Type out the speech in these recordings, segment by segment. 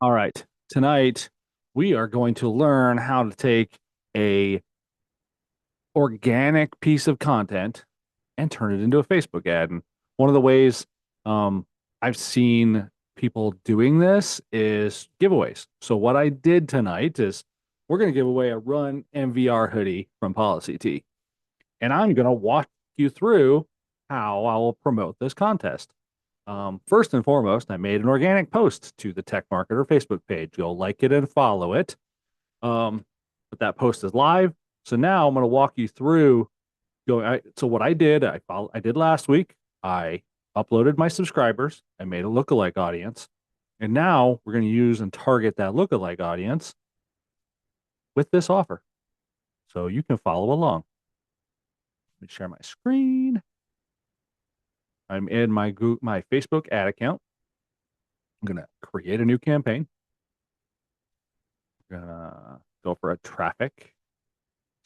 All right. Tonight we are going to learn how to take a organic piece of content and turn it into a Facebook ad. And one of the ways um, I've seen people doing this is giveaways. So what I did tonight is we're going to give away a Run MVR hoodie from PolicyTee, and I'm going to walk you through how I will promote this contest. First and foremost, I made an organic post to the Tech Marketer Facebook page. You'll like it and follow it. Um, but that post is live. So now I'm going to walk you through going. So what I did last week. I uploaded my subscribers. I made a lookalike audience, and now we're going to use and target that lookalike audience with this offer. So you can follow along. Let me share my screen. I'm in my Facebook ad account. I'm going to create a new campaign. I'm gonna go for a traffic.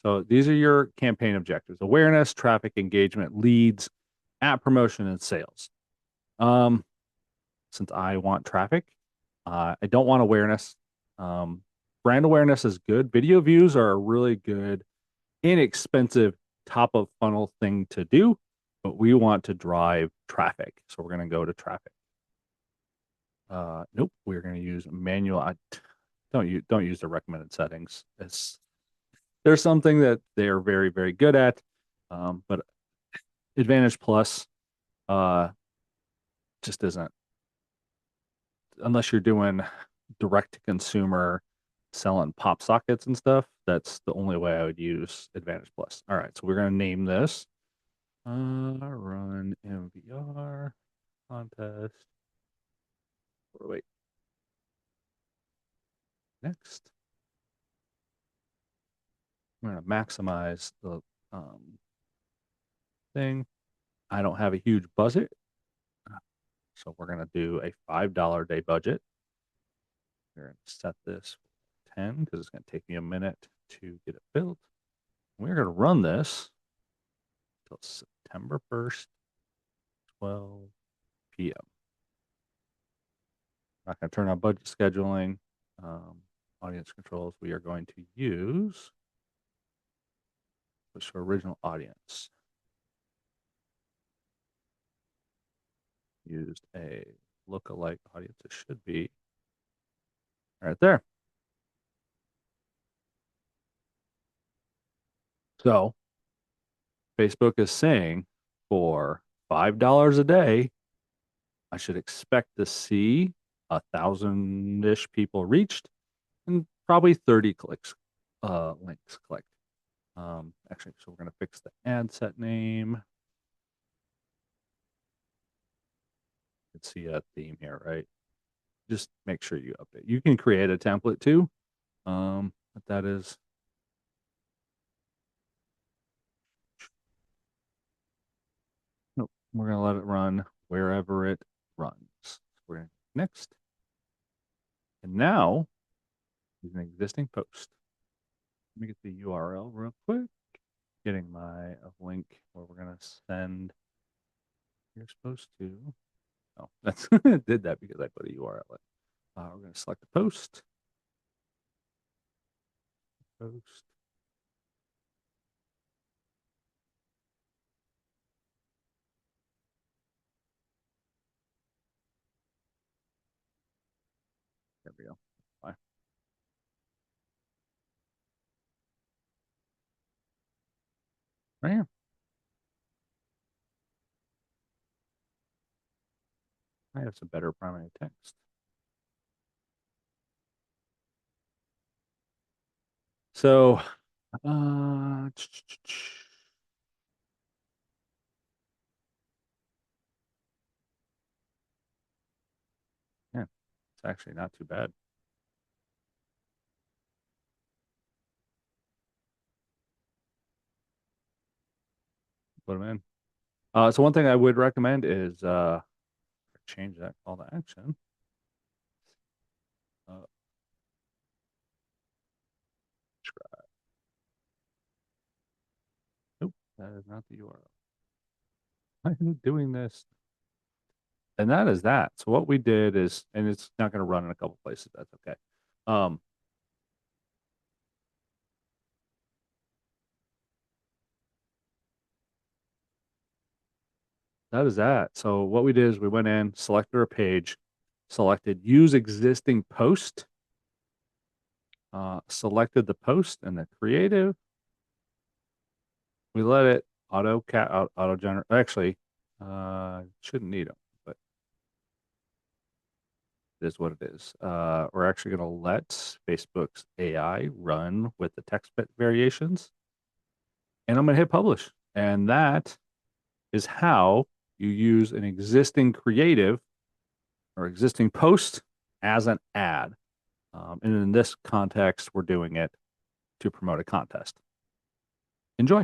So these are your campaign objectives: awareness, traffic, engagement, leads, app promotion, and sales. Um, since I want traffic, I don't want awareness. Um, brand awareness is good. Video views are a really good, inexpensive, top of funnel thing to do, but we want to drive traffic. So we're going to go to traffic. Nope, we're going to use manual. Don't use the recommended settings. There's something that they're very, very good at, but Advantage Plus uh, just isn't, unless you're doing direct to consumer selling pop sockets and stuff. That's the only way I would use Advantage Plus. All right, so we're going to name this Run MVR contest. Or wait, next. I'm going to maximize the thing. I don't have a huge budget, so we're going to do a $5 day budget. We're going to set this for 10 because it's going to take me a minute to get it built. We're going to run this until September 1st, 12 p.m. I'm not going to turn on budget scheduling, audience controls. We are going to use switch to original audience. Used a lookalike audience. It should be right there. So Facebook is saying for $5 a day, I should expect to see 1,000-ish people reached and probably 30 links clicked. Actually, so we're going to fix the ad set name. You can see a theme here, right? Just make sure you update. You can create a template too. But that is nope. We're going to let it run wherever it runs. So we're going to next. And now is an existing post. Let me get the URL real quick. Getting my link where we're going to send. You're supposed to. Oh, that's did that because I put a URL in. We're going to select the post. Post. There we go. Bye. Right here. I have some better primary text. So, uh, yeah, it's actually not too bad. Put them in. So one thing I would recommend is change that call to action. Uh, subscribe. Nope, that is not the URL. I'm doing this. And that is that. So what we did is, and it's not going to run in a couple places. That's okay. Um, that is that. So what we did is we went in, selected our page, selected use existing post, selected the post and the creative. We let it auto generate. Actually, shouldn't need them, but it is what it is. We're actually going to let Facebook's AI run with the text bit variations, and I'm going to hit publish. And that is how you use an existing creative or existing post as an ad. And in this context, we're doing it to promote a contest. Enjoy.